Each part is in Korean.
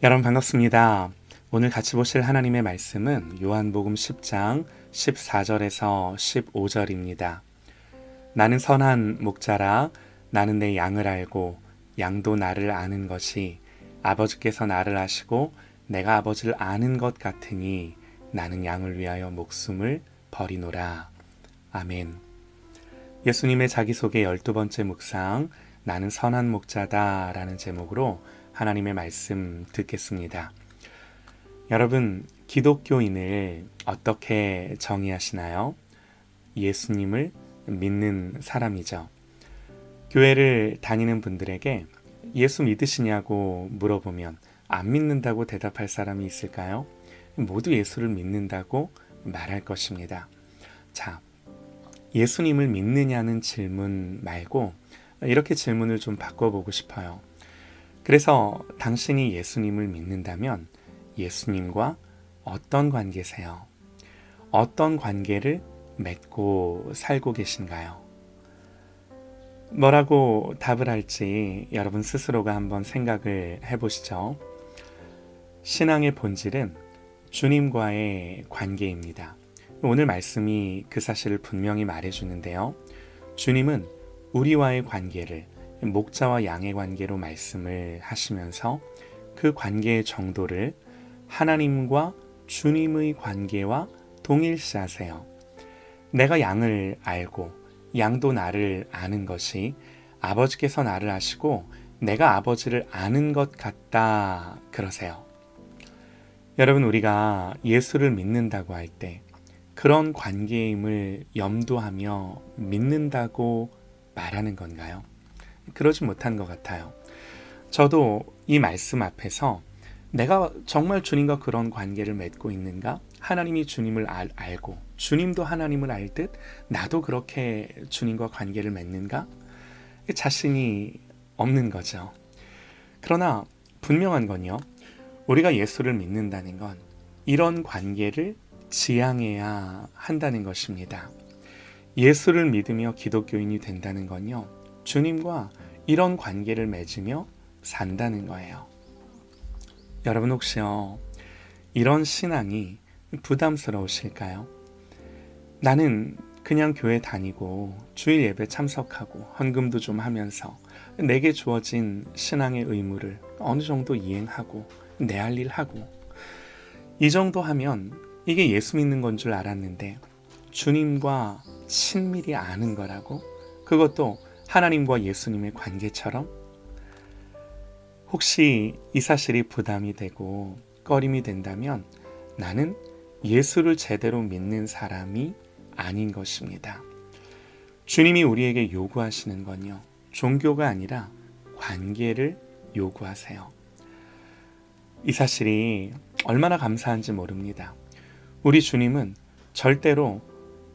여러분 반갑습니다. 오늘 같이 보실 하나님의 말씀은 요한복음 10장 14절에서 15절입니다. 나는 선한 목자라. 나는 내 양을 알고 양도 나를 아는 것이 아버지께서 나를 아시고 내가 아버지를 아는 것 같으니 나는 양을 위하여 목숨을 버리노라. 아멘. 예수님의 자기소개 12번째 묵상, 나는 선한 목자다 라는 제목으로 하나님의 말씀 듣겠습니다. 여러분, 기독교인을 어떻게 정의하시나요? 예수님을 믿는 사람이죠. 교회를 다니는 분들에게 예수 믿으시냐고 물어보면 안 믿는다고 대답할 사람이 있을까요? 모두 예수를 믿는다고 말할 것입니다. 자, 예수님을 믿느냐는 질문 말고 이렇게 질문을 좀 바꿔보고 싶어요. 그래서 당신이 예수님을 믿는다면 예수님과 어떤 관계세요? 어떤 관계를 맺고 살고 계신가요? 뭐라고 답을 할지 여러분 스스로가 한번 생각을 해보시죠. 신앙의 본질은 주님과의 관계입니다. 오늘 말씀이 그 사실을 분명히 말해주는데요. 주님은 우리와의 관계를 목자와 양의 관계로 말씀을 하시면서 그 관계의 정도를 하나님과 주님의 관계와 동일시하세요. 내가 양을 알고 양도 나를 아는 것이 아버지께서 나를 아시고 내가 아버지를 아는 것 같다 그러세요. 여러분, 우리가 예수를 믿는다고 할 때 그런 관계임을 염두하며 믿는다고 말하는 건가요? 그러지 못한 것 같아요. 저도 이 말씀 앞에서 내가 정말 주님과 그런 관계를 맺고 있는가? 하나님이 주님을 알고 주님도 하나님을 알듯 나도 그렇게 주님과 관계를 맺는가? 자신이 없는 거죠. 그러나 분명한 건요, 우리가 예수를 믿는다는 건 이런 관계를 지향해야 한다는 것입니다. 예수를 믿으며 기독교인이 된다는 건요, 주님과 이런 관계를 맺으며 산다는 거예요. 여러분, 혹시요, 이런 신앙이 부담스러우실까요? 나는 그냥 교회 다니고 주일 예배 참석하고 헌금도 좀 하면서 내게 주어진 신앙의 의무를 어느 정도 이행하고 내 할 일 하고 이 정도 하면 이게 예수 믿는 건 줄 알았는데 주님과 친밀히 아는 거라고? 그것도 하나님과 예수님의 관계처럼? 혹시 이 사실이 부담이 되고 꺼림이 된다면 나는 예수를 제대로 믿는 사람이 아닌 것입니다. 주님이 우리에게 요구하시는 건요, 종교가 아니라 관계를 요구하세요. 이 사실이 얼마나 감사한지 모릅니다. 우리 주님은 절대로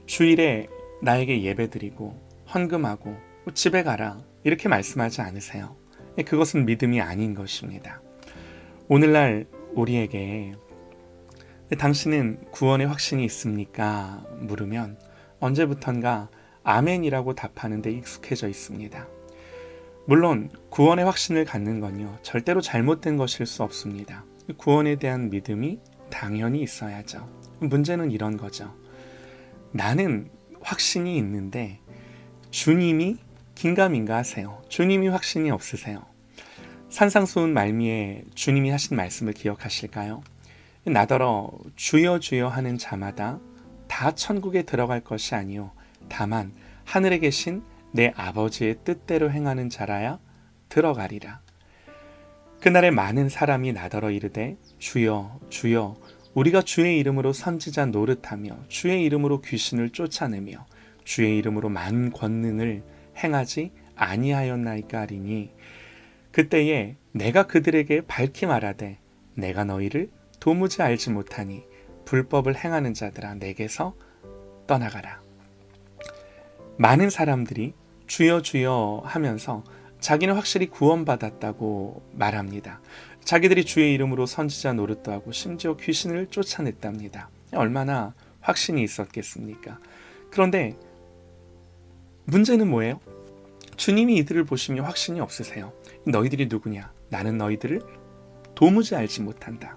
주일에 나에게 예배드리고 헌금하고 집에 가라 이렇게 말씀하지 않으세요. 그것은 믿음이 아닌 것입니다. 오늘날 우리에게 당신은 구원의 확신이 있습니까? 물으면 언제부턴가 아멘이라고 답하는 데 익숙해져 있습니다. 물론 구원의 확신을 갖는 건요, 절대로 잘못된 것일 수 없습니다. 구원에 대한 믿음이 당연히 있어야죠. 문제는 이런 거죠. 나는 확신이 있는데 주님이 긴가민가 하세요. 주님이 확신이 없으세요. 산상수훈 말미에 주님이 하신 말씀을 기억하실까요? 나더러 주여 주여 하는 자마다 다 천국에 들어갈 것이 아니요 다만 하늘에 계신 내 아버지의 뜻대로 행하는 자라야 들어가리라. 그날에 많은 사람이 나더러 이르되 주여 주여 우리가 주의 이름으로 선지자 노릇하며 주의 이름으로 귀신을 쫓아내며 주의 이름으로 많은 권능을 행하지 아니하였나이까 하리니 그때에 내가 그들에게 밝히 말하되 내가 너희를 도무지 알지 못하니 불법을 행하는 자들아 내게서 떠나가라. 많은 사람들이 주여 주여 하면서 자기는 확실히 구원받았다고 말합니다. 자기들이 주의 이름으로 선지자 노릇도 하고 심지어 귀신을 쫓아냈답니다. 얼마나 확신이 있었겠습니까? 그런데 문제는 뭐예요? 주님이 이들을 보시며 확신이 없으세요. 너희들이 누구냐? 나는 너희들을 도무지 알지 못한다.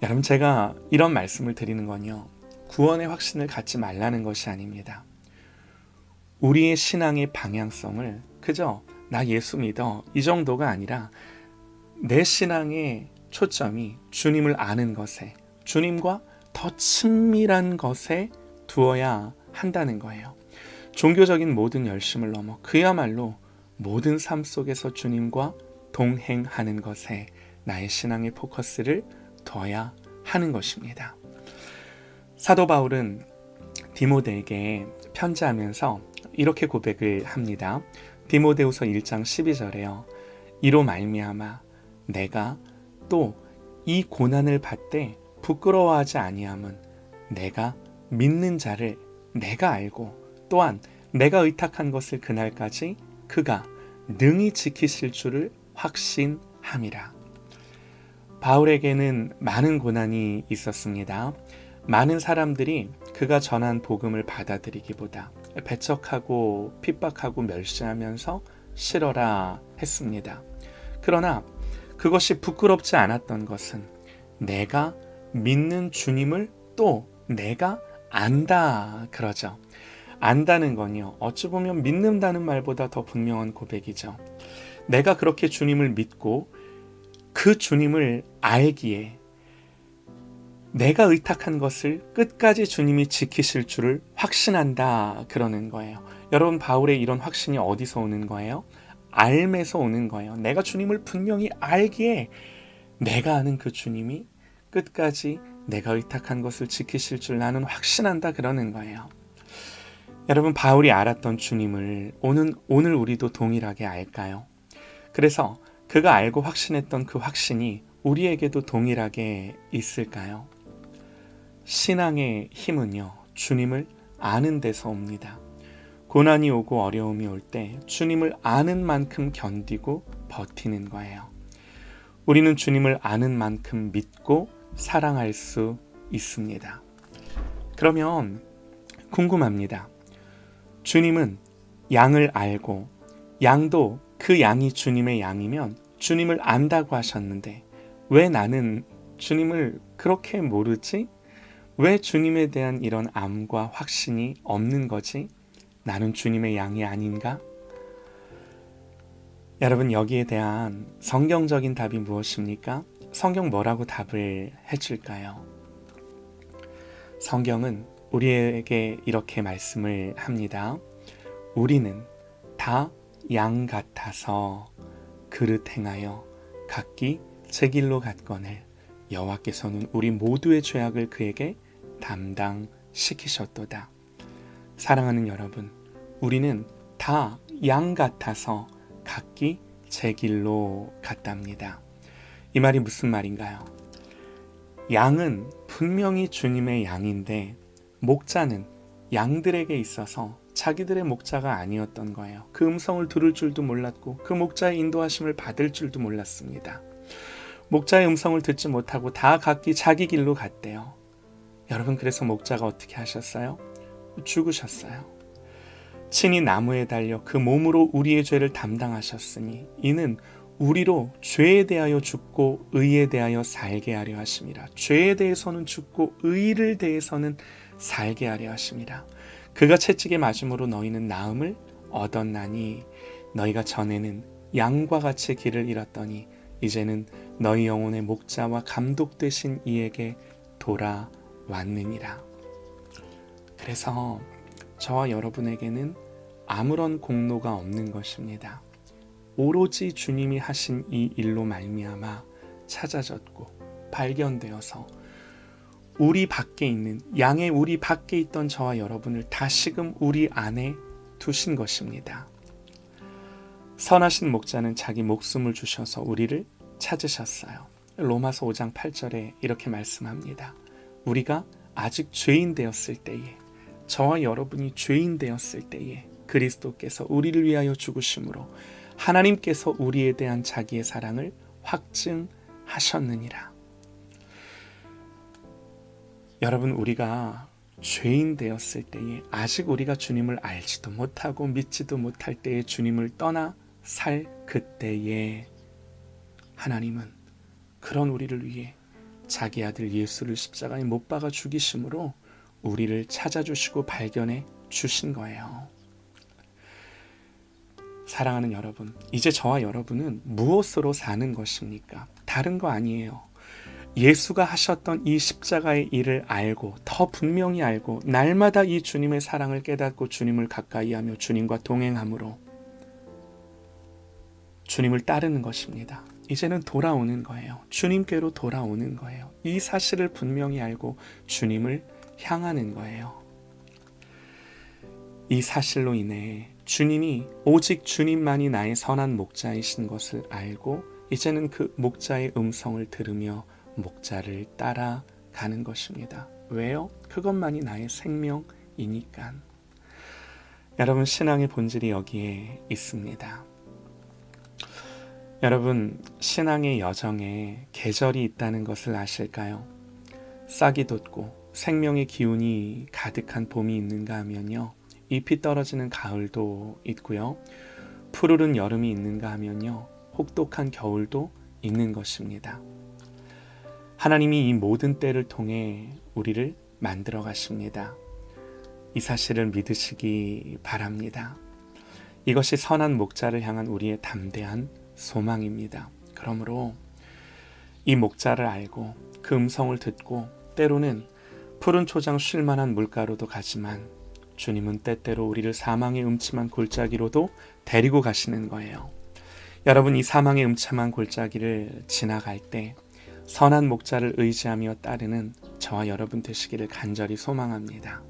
여러분, 제가 이런 말씀을 드리는 건요, 구원의 확신을 갖지 말라는 것이 아닙니다. 우리의 신앙의 방향성을 그저 나 예수 믿어 이 정도가 아니라 내 신앙의 초점이 주님을 아는 것에, 주님과 더 친밀한 것에 두어야 한다는 거예요. 종교적인 모든 열심을 넘어 그야말로 모든 삶 속에서 주님과 동행하는 것에 나의 신앙의 포커스를 둬야 하는 것입니다. 사도 바울은 디모데에게 편지하면서 이렇게 고백을 합니다. 디모데후서 1장 12절에요. 이로 말미암아 내가 또 이 고난을 받되 부끄러워하지 아니함은 내가 믿는 자를 내가 알고 또한 내가 의탁한 것을 그날까지 그가 능히 지키실 줄을 확신함이라. 바울에게는 많은 고난이 있었습니다. 많은 사람들이 그가 전한 복음을 받아들이기보다 배척하고 핍박하고 멸시하면서 싫어라 했습니다. 그러나 그것이 부끄럽지 않았던 것은 내가 믿는 주님을 또 내가 안다 그러죠. 안다는 건요, 어찌 보면 믿는다는 말보다 더 분명한 고백이죠. 내가 그렇게 주님을 믿고 그 주님을 알기에 내가 의탁한 것을 끝까지 주님이 지키실 줄을 확신한다 그러는 거예요. 여러분, 바울의 이런 확신이 어디서 오는 거예요? 알면서 오는 거예요. 내가 주님을 분명히 알기에 내가 아는 그 주님이 끝까지 내가 의탁한 것을 지키실 줄 나는 확신한다 그러는 거예요. 여러분, 바울이 알았던 주님을 오늘 우리도 동일하게 알까요? 그래서 그가 알고 확신했던 그 확신이 우리에게도 동일하게 있을까요? 신앙의 힘은요, 주님을 아는 데서 옵니다. 고난이 오고 어려움이 올 때 주님을 아는 만큼 견디고 버티는 거예요. 우리는 주님을 아는 만큼 믿고 사랑할 수 있습니다. 그러면 궁금합니다. 주님은 양을 알고 양도 그 양이 주님의 양이면 주님을 안다고 하셨는데 왜 나는 주님을 그렇게 모르지? 왜 주님에 대한 이런 암과 확신이 없는 거지? 나는 주님의 양이 아닌가? 여러분, 여기에 대한 성경적인 답이 무엇입니까? 성경 뭐라고 답을 해줄까요? 성경은 우리에게 이렇게 말씀을 합니다. 우리는 다 양 같아서 그릇 행하여 각기 제 길로 갔거늘 여호와께서는 우리 모두의 죄악을 그에게 담당시키셨도다. 사랑하는 여러분, 우리는 다 양 같아서 각기 제 길로 갔답니다. 이 말이 무슨 말인가요? 양은 분명히 주님의 양인데 목자는 양들에게 있어서 자기들의 목자가 아니었던 거예요. 그 음성을 들을 줄도 몰랐고 그 목자의 인도하심을 받을 줄도 몰랐습니다. 목자의 음성을 듣지 못하고 다 각기 자기 길로 갔대요. 여러분, 그래서 목자가 어떻게 하셨어요? 죽으셨어요. 친히 나무에 달려 그 몸으로 우리의 죄를 담당하셨으니 이는 우리로 죄에 대하여 죽고 의에 대하여 살게 하려 하심이라. 죄에 대해서는 죽고 의를 대해서는 살게 하려 하심이라. 그가 채찍에 맞음으로 너희는 나음을 얻었나니 너희가 전에는 양과 같이 길을 잃었더니 이제는 너희 영혼의 목자와 감독 되신 이에게 돌아왔느니라. 그래서 저와 여러분에게는 아무런 공로가 없는 것입니다. 오로지 주님이 하신 이 일로 말미암아 찾아졌고 발견되어서 우리 밖에 있는 양의 우리 밖에 있던 저와 여러분을 다시금 우리 안에 두신 것입니다. 선하신 목자는 자기 목숨을 주셔서 우리를 찾으셨어요. 로마서 5장 8절에 이렇게 말씀합니다. 우리가 아직 죄인 되었을 때에, 저와 여러분이 죄인 되었을 때에 그리스도께서 우리를 위하여 죽으심으로 하나님께서 우리에 대한 자기의 사랑을 확증하셨느니라. 여러분, 우리가 죄인 되었을 때에, 아직 우리가 주님을 알지도 못하고 믿지도 못할 때에 주님을 떠나 살 그때에 하나님은 그런 우리를 위해 자기 아들 예수를 십자가에 못 박아 죽이심으로 우리를 찾아주시고 발견해 주신 거예요. 사랑하는 여러분, 이제 저와 여러분은 무엇으로 사는 것입니까? 다른 거 아니에요. 예수가 하셨던 이 십자가의 일을 알고, 더 분명히 알고, 날마다 이 주님의 사랑을 깨닫고 주님을 가까이하며 주님과 동행함으로 주님을 따르는 것입니다. 이제는 돌아오는 거예요. 주님께로 돌아오는 거예요. 이 사실을 분명히 알고 주님을 향하는 거예요. 이 사실로 인해 주님이 오직 주님만이 나의 선한 목자이신 것을 알고 이제는 그 목자의 음성을 들으며 목자를 따라가는 것입니다. 왜요? 그것만이 나의 생명이니까. 여러분, 신앙의 본질이 여기에 있습니다. 여러분, 신앙의 여정에 계절이 있다는 것을 아실까요? 싹이 돋고 생명의 기운이 가득한 봄이 있는가 하면요, 잎이 떨어지는 가을도 있고요, 푸르른 여름이 있는가 하면요, 혹독한 겨울도 있는 것입니다. 하나님이 이 모든 때를 통해 우리를 만들어 가십니다. 이 사실을 믿으시기 바랍니다. 이것이 선한 목자를 향한 우리의 담대한 소망입니다. 그러므로 이 목자를 알고 그 음성을 듣고 때로는 푸른 초장 쉴만한 물가로도 가지만 주님은 때때로 우리를 사망의 음침한 골짜기로도 데리고 가시는 거예요. 여러분, 이 사망의 음침한 골짜기를 지나갈 때 선한 목자를 의지하며 따르는 저와 여러분 되시기를 간절히 소망합니다.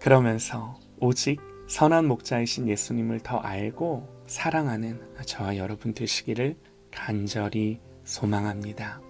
그러면서 오직 선한 목자이신 예수님을 더 알고 사랑하는 저와 여러분 되시기를 간절히 소망합니다.